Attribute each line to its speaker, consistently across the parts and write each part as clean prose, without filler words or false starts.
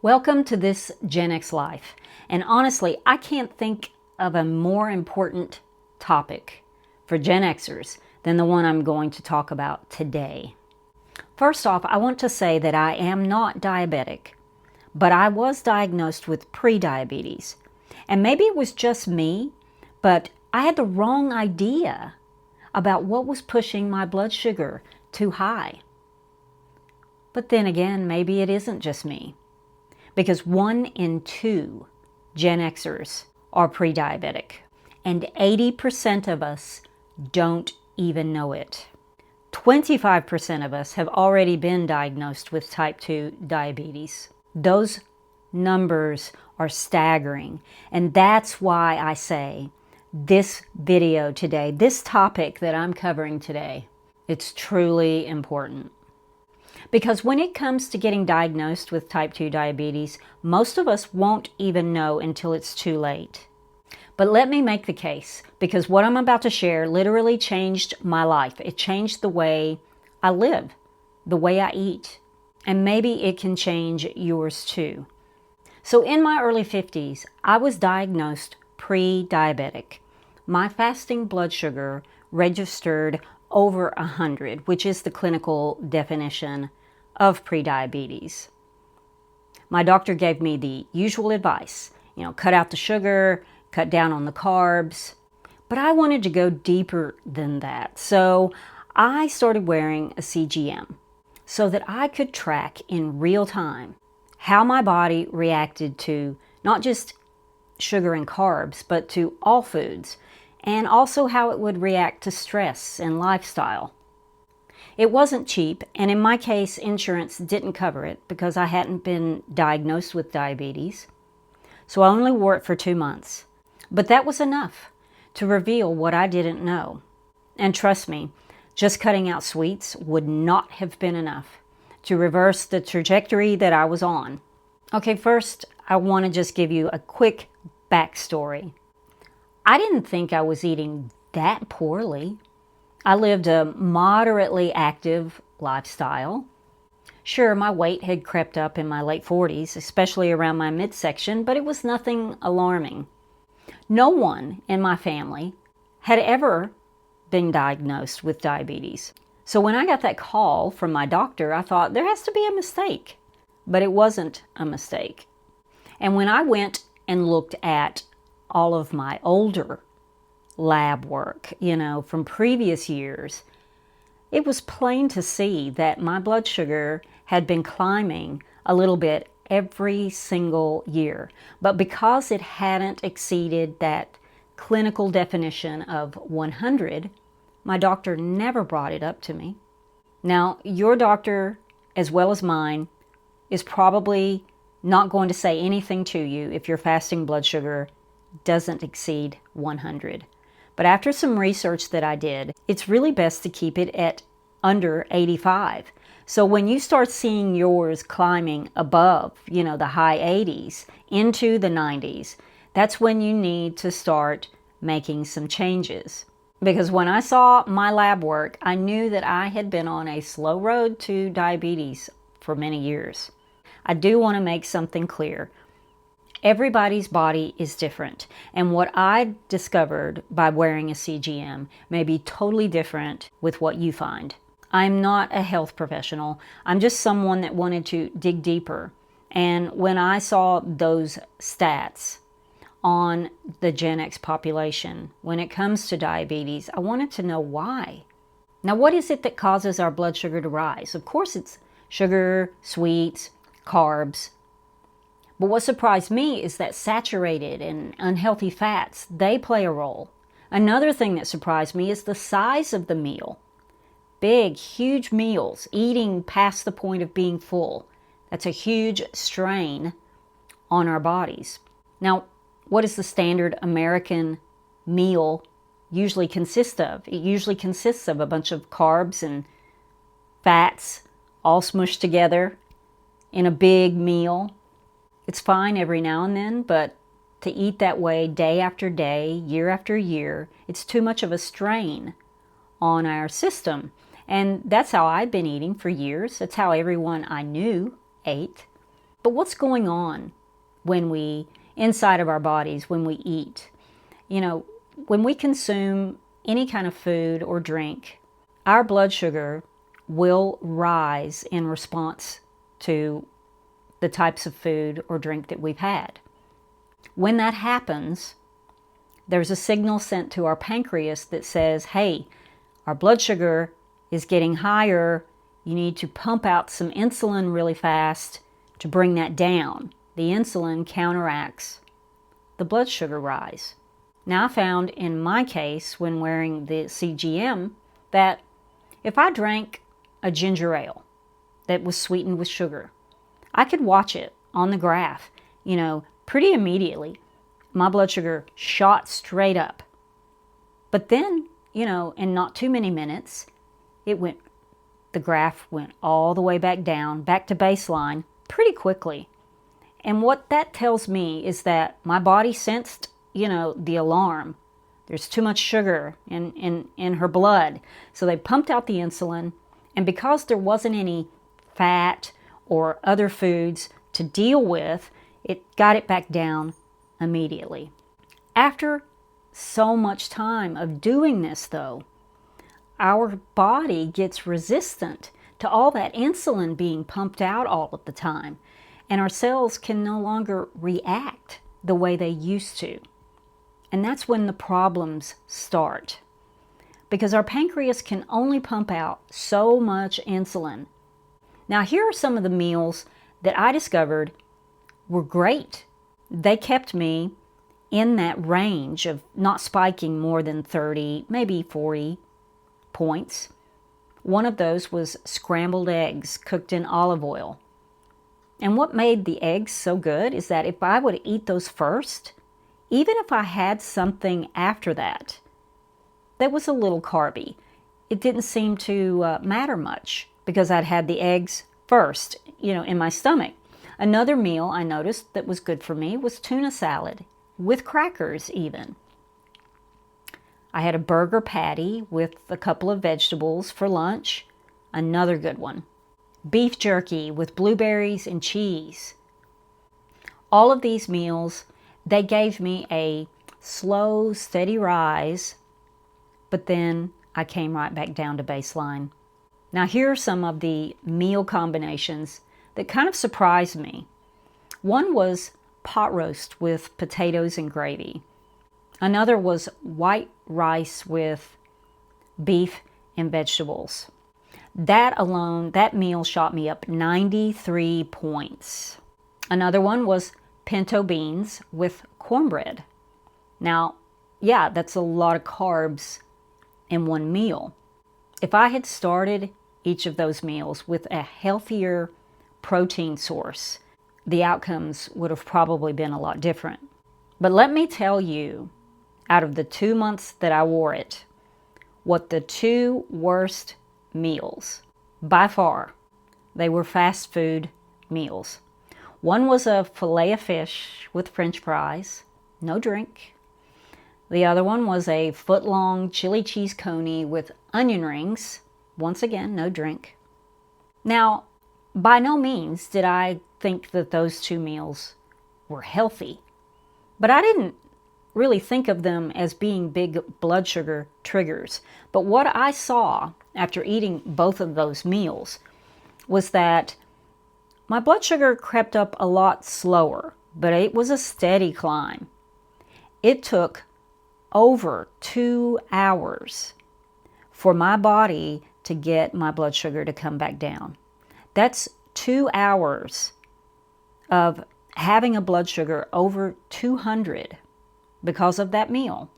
Speaker 1: Welcome to this Gen X life. And honestly, I can't think of a more important topic for Gen Xers than the one I'm going to talk about today. First off, I want to say that I am not diabetic, but I was diagnosed with prediabetes. And maybe it was just me, but I had the wrong idea about what was pushing my blood sugar too high. But then again, maybe it isn't just me, because 1 in 2 Gen Xers are pre-diabetic, and 80% of us don't even know it. 25% of us have already been diagnosed with type 2 diabetes. Those numbers are staggering, and that's why I say this video today, this topic that I'm covering today, it's truly important. Because when it comes to getting diagnosed with type 2 diabetes, most of us won't even know until it's too late. But let me make the case, because what I'm about to share literally changed my life. It changed the way I live, the way I eat, and maybe it can change yours too. So in my early 50s, I was diagnosed pre-diabetic. My fasting blood sugar registered over 100, which is the clinical definition of prediabetes. My doctor gave me the usual advice, cut out the sugar, cut down on the carbs, but I wanted to go deeper than that. So I started wearing a CGM so that I could track in real time how my body reacted to not just sugar and carbs, but to all foods, and also how it would react to stress and lifestyle. It wasn't cheap, and in my case, insurance didn't cover it because I hadn't been diagnosed with diabetes. So I only wore it for 2 months. But that was enough to reveal what I didn't know. And trust me, just cutting out sweets would not have been enough to reverse the trajectory that I was on. Okay, first, I want to just give you a quick backstory. I didn't think I was eating that poorly. I lived a moderately active lifestyle. Sure, my weight had crept up in my late 40s, especially around my midsection, but it was nothing alarming. No one in my family had ever been diagnosed with diabetes. So when I got that call from my doctor, I thought there has to be a mistake. But it wasn't a mistake. And when I went and looked at all of my older lab work, from previous years, it was plain to see that my blood sugar had been climbing a little bit every single year. But because it hadn't exceeded that clinical definition of 100, my doctor never brought it up to me. Now, your doctor, as well as mine, is probably not going to say anything to you if your fasting blood sugar doesn't exceed 100. But after some research that I did, it's really best to keep it at under 85. So when you start seeing yours climbing above, the high 80s into the 90s, that's when you need to start making some changes. Because when I saw my lab work, I knew that I had been on a slow road to diabetes for many years. I do want to make something clear. Everybody's body is different, and what I discovered by wearing a CGM may be totally different with what you find. I'm not a health professional. I'm just someone that wanted to dig deeper. And when I saw those stats on the Gen X population, when it comes to diabetes, I wanted to know why. Now, what is it that causes our blood sugar to rise? Of course, it's sugar, sweets, carbs. But what surprised me is that saturated and unhealthy fats, they play a role. Another thing that surprised me is the size of the meal. Big, huge meals, eating past the point of being full. That's a huge strain on our bodies. Now, what does the standard American meal usually consist of? It usually consists of a bunch of carbs and fats all smushed together in a big meal. It's fine every now and then, but to eat that way day after day, year after year, it's too much of a strain on our system. And that's how I've been eating for years. That's how everyone I knew ate. But what's going on inside of our bodies when we eat? When we consume any kind of food or drink, our blood sugar will rise in response to the types of food or drink that we've had. When that happens, there's a signal sent to our pancreas that says, hey, our blood sugar is getting higher. You need to pump out some insulin really fast to bring that down. The insulin counteracts the blood sugar rise. Now, I found in my case, when wearing the CGM, that if I drank a ginger ale that was sweetened with sugar, I could watch it on the graph, pretty immediately. My blood sugar shot straight up. But then, in not too many minutes, the graph went all the way back down, back to baseline, pretty quickly. And what that tells me is that my body sensed, the alarm. There's too much sugar in her blood. So they pumped out the insulin, and because there wasn't any fat or other foods to deal with, it got it back down immediately. After so much time of doing this, though, our body gets resistant to all that insulin being pumped out all of the time, and our cells can no longer react the way they used to. And that's when the problems start, because our pancreas can only pump out so much insulin. Now, here are some of the meals that I discovered were great. They kept me in that range of not spiking more than 30, maybe 40 points. One of those was scrambled eggs cooked in olive oil. And what made the eggs so good is that if I would eat those first, even if I had something after that was a little carby, it didn't seem to matter much because I'd had the eggs first, in my stomach. Another meal I noticed that was good for me was tuna salad, with crackers even. I had a burger patty with a couple of vegetables for lunch, another good one. Beef jerky with blueberries and cheese. All of these meals, they gave me a slow, steady rise, but then I came right back down to baseline. Now, here are some of the meal combinations that kind of surprised me. One was pot roast with potatoes and gravy. Another was white rice with beef and vegetables. That alone, that meal shot me up 93 points. Another one was pinto beans with cornbread. Now, yeah, that's a lot of carbs in one meal. If I had started each of those meals with a healthier protein source, the outcomes would have probably been a lot different. But let me tell you, out of the 2 months that I wore it, what the two worst meals, by far, they were fast food meals. One was a fillet of fish with French fries, no drink. The other one was a foot-long chili cheese coney with onion rings, once again, no drink. Now, by no means did I think that those two meals were healthy, but I didn't really think of them as being big blood sugar triggers. But what I saw after eating both of those meals was that my blood sugar crept up a lot slower, but it was a steady climb. It took over 2 hours for my body to get my blood sugar to come back down. That's 2 hours of having a blood sugar over 200 because of that meal.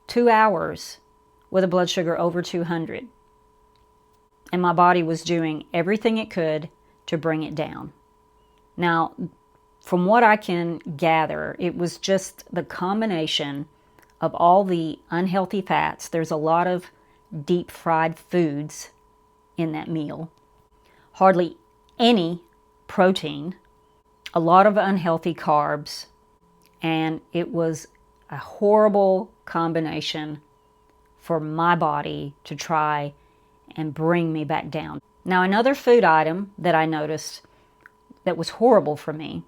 Speaker 1: 2 hours with a blood sugar over 200. And my body was doing everything it could to bring it down. Now, from what I can gather, it was just the combination of all the unhealthy fats. There's a lot of deep fried foods in that meal. Hardly any protein, a lot of unhealthy carbs, and it was a horrible combination for my body to try and bring me back down. Now, another food item that I noticed that was horrible for me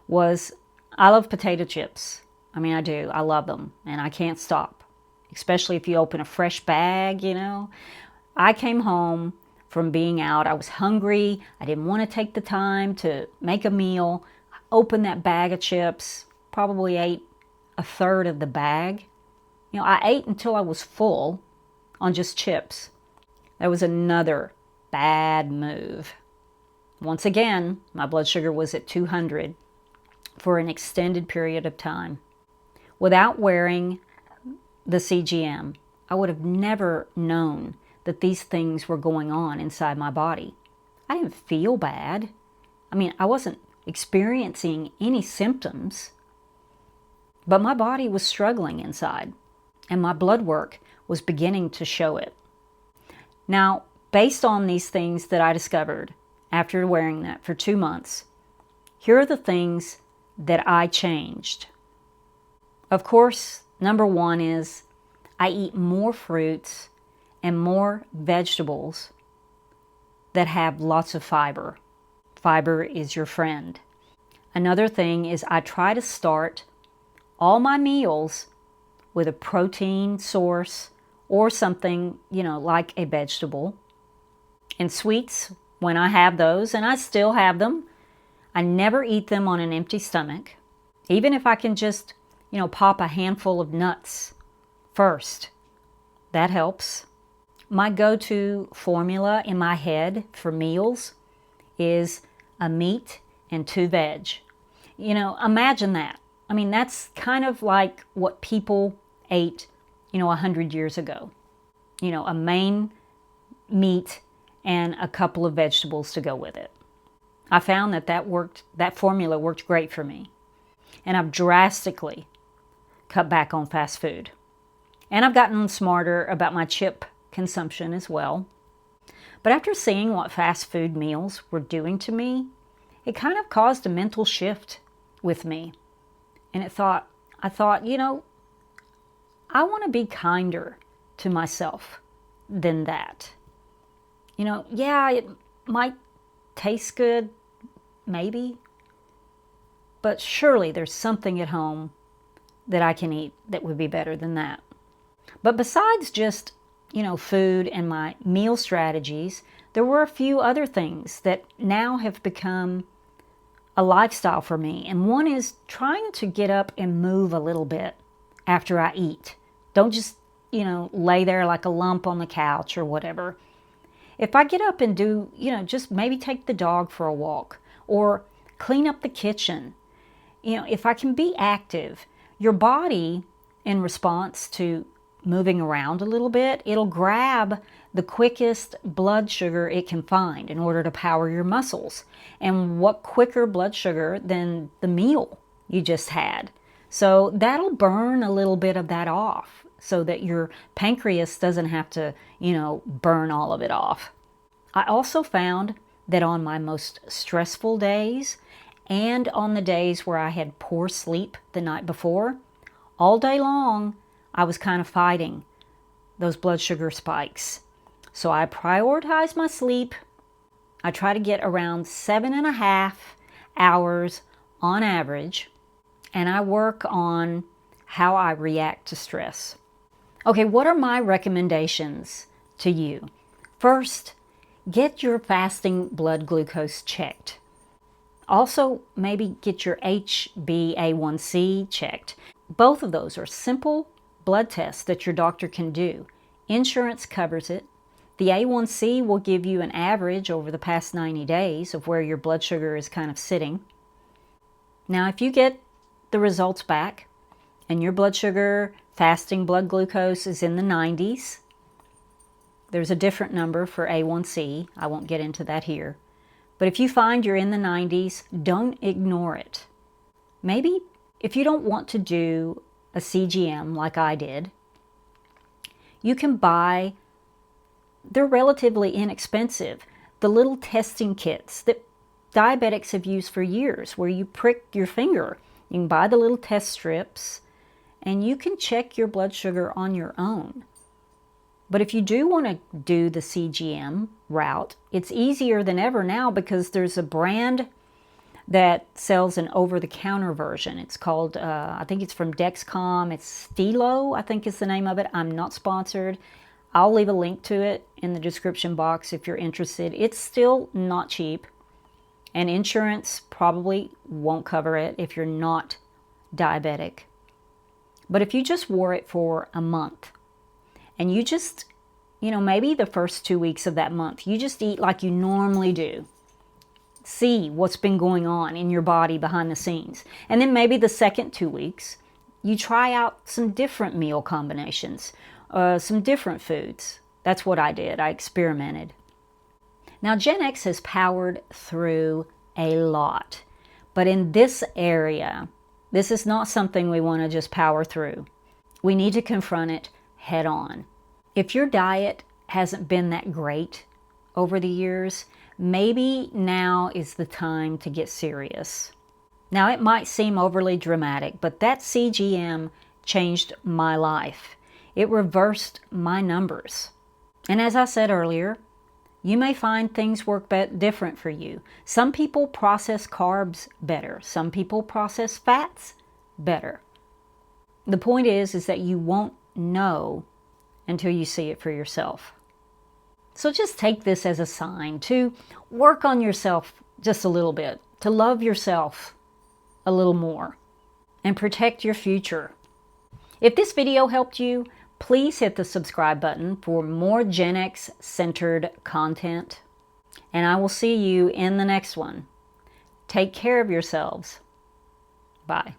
Speaker 1: was I love potato chips. I mean, I do. I love them, and I can't stop, especially if you open a fresh bag, I came home from being out. I was hungry. I didn't want to take the time to make a meal. I opened that bag of chips, probably ate a third of the bag. I ate until I was full on just chips. That was another bad move. Once again, my blood sugar was at 200 for an extended period of time. Without wearing the CGM, I would have never known that these things were going on inside my body. I didn't feel bad. I mean, I wasn't experiencing any symptoms, but my body was struggling inside, and my blood work was beginning to show it. Now, based on these things that I discovered after wearing that for 2 months, here are the things that I changed. Of course, number one is I eat more fruits and more vegetables that have lots of fiber. Fiber is your friend. Another thing is I try to start all my meals with a protein source or something, like a vegetable. And sweets, when I have those, and I still have them, I never eat them on an empty stomach. Even if I can just, pop a handful of nuts first, that helps. My go-to formula in my head for meals is a meat and 2 veg. Imagine that. I mean, that's kind of like what people ate, 100 years ago. A main meat and a couple of vegetables to go with it. I found that formula worked great for me. And I've drastically cut back on fast food. And I've gotten smarter about my chip consumption as well. But after seeing what fast food meals were doing to me, it kind of caused a mental shift with me. And I thought, I want to be kinder to myself than that. Yeah, it might taste good, maybe, but surely there's something at home that I can eat that would be better than that. But besides just, food and my meal strategies, there were a few other things that now have become a lifestyle for me. And one is trying to get up and move a little bit after I eat. Don't just, lay there like a lump on the couch or whatever. If I get up and do, just maybe take the dog for a walk or clean up the kitchen, if I can be active, your body, in response to moving around a little bit, it'll grab the quickest blood sugar it can find in order to power your muscles. And what quicker blood sugar than the meal you just had? So that'll burn a little bit of that off so that your pancreas doesn't have to, burn all of it off. I also found that on my most stressful days and on the days where I had poor sleep the night before, all day long, I was kind of fighting those blood sugar spikes. So I prioritize my sleep. I try to get around 7.5 hours on average, and I work on how I react to stress. Okay, what are my recommendations to you? First, get your fasting blood glucose checked. Also, maybe get your HbA1c checked. Both of those are simple blood tests that your doctor can do. Insurance covers it. The A1C will give you an average over the past 90 days of where your blood sugar is kind of sitting. Now, if you get the results back and your blood sugar, fasting blood glucose is in the 90s, there's a different number for A1C. I won't get into that here. But if you find you're in the 90s, don't ignore it. Maybe if you don't want to do a CGM like I did, you can buy, they're relatively inexpensive, the little testing kits that diabetics have used for years where you prick your finger. You can buy the little test strips and you can check your blood sugar on your own. But if you do want to do the CGM route, it's easier than ever now because there's a brand that sells an over-the-counter version. It's called, I think it's from Dexcom. It's Stilo, I think is the name of it. I'm not sponsored. I'll leave a link to it in the description box if you're interested. It's still not cheap, and insurance probably won't cover it if you're not diabetic. But if you just wore it for a month, and you just, maybe the first 2 weeks of that month, you just eat like you normally do. See what's been going on in your body behind the scenes. And then maybe the second 2 weeks, you try out some different meal combinations, some different foods. That's what I did. I experimented. Now, Gen X has powered through a lot. But in this area, this is not something we want to just power through. We need to confront it head on. If your diet hasn't been that great over the years, maybe now is the time to get serious. Now, it might seem overly dramatic, but that CGM changed my life. It reversed my numbers. And as I said earlier, you may find things work different for you. Some people process carbs better. Some people process fats better. The point is that you won't know until you see it for yourself. So just take this as a sign to work on yourself just a little bit, to love yourself a little more, and protect your future. If this video helped you, please hit the subscribe button for more Gen X centered content. And I will see you in the next one. Take care of yourselves. Bye.